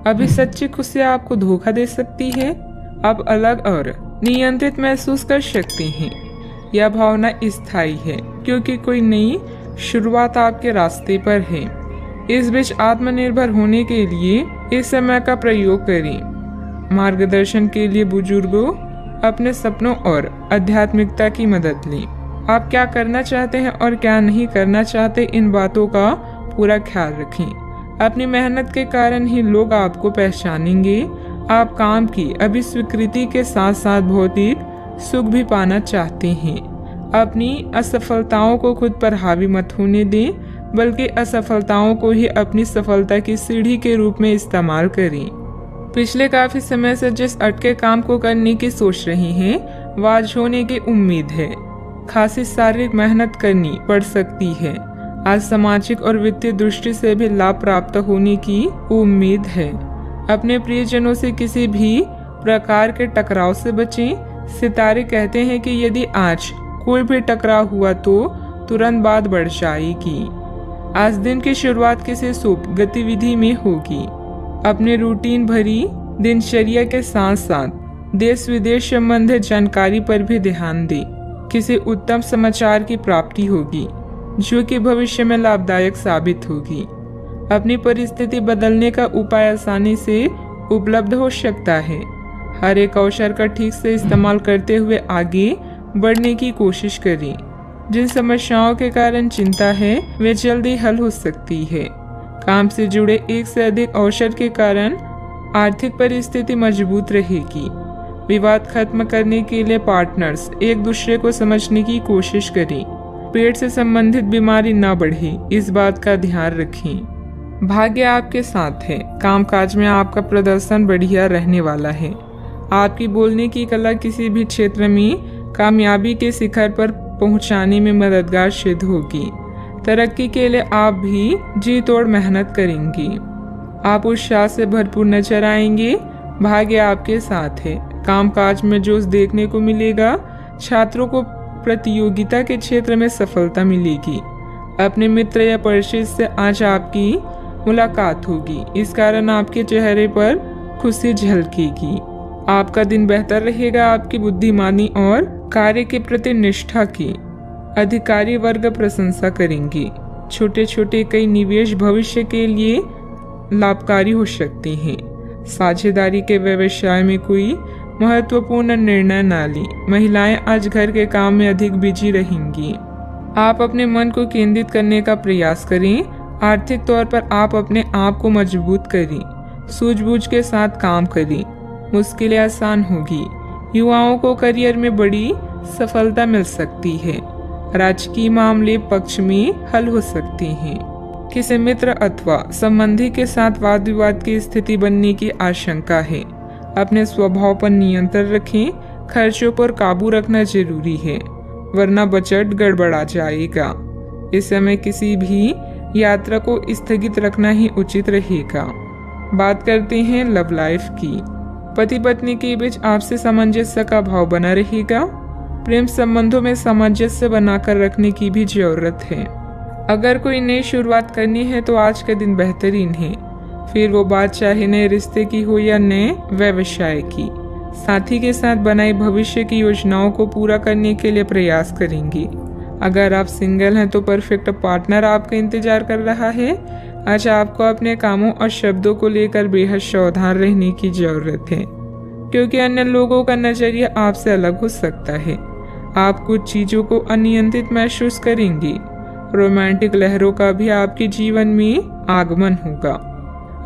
अभी सच्ची खुशी आपको धोखा दे सकती है। आप अलग और नियंत्रित महसूस कर सकते हैं। यह भावना स्थायी है क्योंकि कोई नई शुरुआत आपके रास्ते पर है। इस बीच आत्मनिर्भर होने के लिए इस समय का प्रयोग करें। मार्गदर्शन के लिए बुजुर्गों, अपने सपनों और आध्यात्मिकता की मदद लें। आप क्या करना चाहते हैं और क्या नहीं करना चाहते, इन बातों का पूरा ख्याल रखें। अपनी मेहनत के कारण ही लोग आपको पहचानेंगे। आप काम की अभी स्वीकृति के साथ साथ भौतिक सुख भी पाना चाहते हैं। अपनी असफलताओं को खुद पर हावी मत होने दें, बल्कि असफलताओं को ही अपनी सफलता की सीढ़ी के रूप में इस्तेमाल करें। पिछले काफी समय से जिस अटके काम को करने की सोच रही हैं, वह आज होने की उम्मीद है। खासी शारीरिक मेहनत करनी पड़ सकती है। आज सामाजिक और वित्तीय दृष्टि से भी लाभ प्राप्त होने की उम्मीद है। अपने प्रियजनों से किसी भी प्रकार के टकराव से बचें। सितारे कहते हैं कि यदि आज कोई भी टकराव हुआ तो तुरंत बात बढ़ जाएगी। आज दिन की शुरुआत किसी शुभ गतिविधि में होगी। अपने रूटीन भरी दिनचर्या के साथ साथ देश विदेश संबंधित जानकारी पर भी ध्यान दें। किसी उत्तम समाचार की प्राप्ति होगी जो कि भविष्य में लाभदायक साबित होगी। अपनी परिस्थिति बदलने का उपाय आसानी से उपलब्ध हो सकता है। हर एक अवसर का ठीक से इस्तेमाल करते हुए आगे बढ़ने की कोशिश करें। जिन समस्याओं के कारण चिंता है वे जल्दी हल हो सकती है। काम से जुड़े एक से अधिक अवसर के कारण आर्थिक परिस्थिति मजबूत रहेगी। विवाद खत्म करने के लिए पार्टनर्स एक दूसरे को समझने की कोशिश करें। पेट से संबंधित बीमारी न बढ़े, इस बात का ध्यान रखें। भाग्य आपके साथ है। कामकाज में आपका प्रदर्शन बढ़िया रहने वाला है। आपकी बोलने की कला किसी भी क्षेत्र में कामयाबी के शिखर पर पहुंचाने में मददगार सिद्ध होगी। तरक्की के लिए आप भी जी तोड़ मेहनत करेंगी। आप उत्साह से भरपूर नजर आएंगे। भाग्य आपके साथ है। कामकाज में जोश देखने को मिलेगा। छात्रों को प्रतियोगिता के क्षेत्र में सफलता मिलेगी। अपने मित्र या परिचित से आज आपकी मुलाकात होगी। इस कारण आपके चेहरे पर खुशी झलकेगी। आपका दिन बेहतर रहेगा। आपकी बुद्धिमानी और कार्य के प्रति निष्ठा की अधिकारी वर्ग प्रशंसा करेंगे। छोटे छोटे कई निवेश भविष्य के लिए लाभकारी हो सकते हैं। साझेदारी के व्यवसाय में कोई महत्वपूर्ण निर्णय न लें। महिलाएं आज घर के काम में अधिक बिजी रहेंगी। आप अपने मन को केंद्रित करने का प्रयास करें। आर्थिक तौर पर आप अपने आप को मजबूत करें। सूझबूझ के साथ काम करें। मुश्किलें आसान होगी। युवाओं को करियर में बड़ी सफलता मिल सकती है। राजकीय मामले पक्ष में हल हो सकते हैं। किसी मित्र अथवा संबंधी के साथ वाद विवाद की स्थिति बनने की आशंका है। अपने स्वभाव पर नियंत्रण रखें। खर्चों पर काबू रखना जरूरी है, वरना बजट गड़बड़ा जाएगा। इस समय किसी भी यात्रा को स्थगित रखना ही उचित रहेगा। बात करते हैं लव लाइफ की। पति पत्नी के बीच आपसी सामंजस्य का भाव बना रहेगा। प्रेम संबंधों में सामंजस्य बनाकर रखने की भी जरूरत है। अगर कोई नई शुरुआत करनी है तो आज का दिन बेहतरीन है। फिर वो बात चाहे नए रिश्ते की हो या नए व्यवसाय की। साथी के साथ बनाई भविष्य की योजनाओं को पूरा करने के लिए प्रयास करेंगे। अगर आप सिंगल हैं तो परफेक्ट पार्टनर आपका इंतजार कर रहा है। आज आपको अपने कामों और शब्दों को लेकर बेहद सावधान रहने की जरूरत है, क्योंकि अन्य लोगों का नजरिया आपसे अलग हो सकता है। आप कुछ चीजों को अनियंत्रित महसूस करेंगे। रोमांटिक लहरों का भी आपके जीवन में आगमन होगा।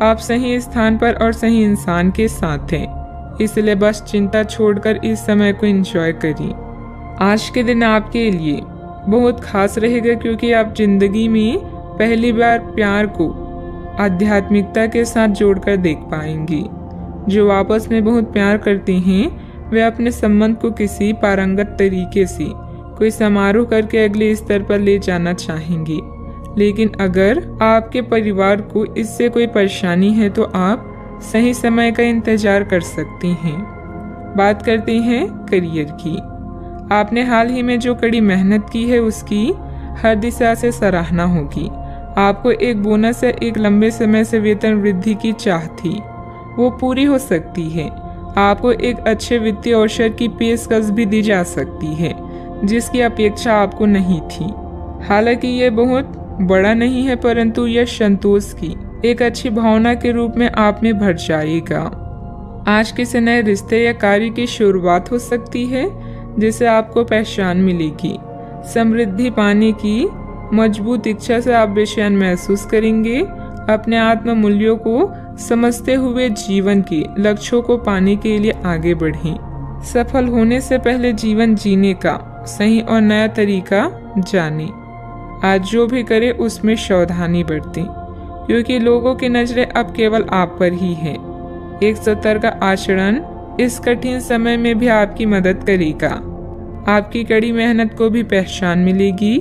आप सही स्थान पर और सही इंसान के साथ हैं, इसलिए बस चिंता छोड़कर इस समय को एंजॉय करिए। आज के दिन आपके लिए बहुत खास रहेगा, क्योंकि आप जिंदगी में पहली बार प्यार को आध्यात्मिकता के साथ जोड़कर देख पाएंगी। जो आपस में बहुत प्यार करते हैं वे अपने संबंध को किसी पारंगत तरीके से कोई समारोह करके अगले स्तर पर ले जाना चाहेंगे। लेकिन अगर आपके परिवार को इससे कोई परेशानी है तो आप सही समय का इंतजार कर सकते हैं। बात करते हैं करियर की। आपने हाल ही में जो कड़ी मेहनत की है उसकी हर दिशा से सराहना होगी। आपको एक बोनस या एक लंबे समय से वेतन वृद्धि की चाह थी वो पूरी हो सकती है। आपको एक अच्छे वित्तीय अवसर की पेशकश भी दी जा सकती है जिसकी अपेक्षा आपको नहीं थी। हालांकि ये बहुत बड़ा नहीं है, परंतु यह संतोष की एक अच्छी भावना के रूप में आप में भर जाएगा। आज किसी नए रिश्ते या कार्य की शुरुआत हो सकती है जिससे आपको पहचान मिलेगी। समृद्धि पाने की मजबूत इच्छा से आप बेचैन महसूस करेंगे। अपने आत्म मूल्यों को समझते हुए जीवन के लक्ष्यों को पाने के लिए आगे बढ़ें। सफल होने से पहले जीवन जीने का सही और नया तरीका जानें। आज जो भी करे उसमें सावधानी बरतें, क्योंकि लोगों की नजरें अब केवल आप पर ही है। एक सतर्क आचरण इस कठिन समय में भी आपकी मदद करेगा। आपकी कड़ी मेहनत को भी पहचान मिलेगी,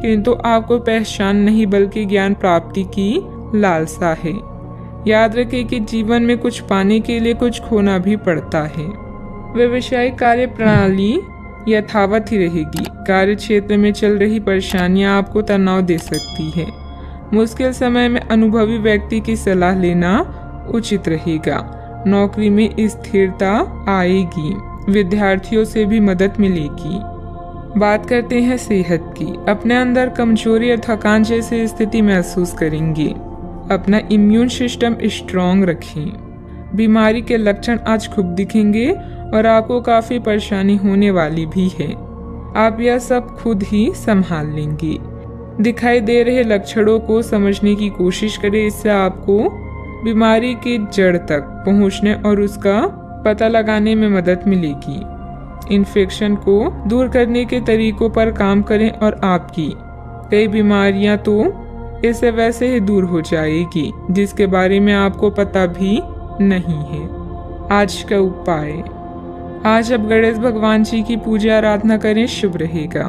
किंतु आपको पहचान नहीं बल्कि ज्ञान प्राप्ति की लालसा है। याद रखें कि जीवन में कुछ पाने के लिए कुछ खोना भी पड़ता है। व्यवसायिक कार्य प्रणाली यथावत ही रहेगी। कार्य क्षेत्र में चल रही परेशानियां आपको तनाव दे सकती है। मुश्किल समय में अनुभवी व्यक्ति की सलाह लेना उचित रहेगा। नौकरी में स्थिरता आएगी। विद्यार्थियों से भी मदद मिलेगी। बात करते हैं सेहत की। अपने अंदर कमजोरी और थकान जैसी स्थिति महसूस करेंगे। अपना इम्यून सिस्टम स्ट्रॉन्ग रखें। बीमारी के लक्षण आज खूब दिखेंगे और आपको काफी परेशानी होने वाली भी है। आप यह सब खुद ही संभाल लेंगे। दिखाई दे रहे लक्षणों को समझने की कोशिश करें। इससे आपको बीमारी की जड़ तक पहुंचने और उसका पता लगाने में मदद मिलेगी। इन्फेक्शन को दूर करने के तरीकों पर काम करें और आपकी कई बीमारियां तो इससे वैसे ही दूर हो जाएगी जिसके बारे में आपको पता भी नहीं है। आज का उपाय, आज आप गणेश भगवान जी की पूजा आराधना करें, शुभ रहेगा।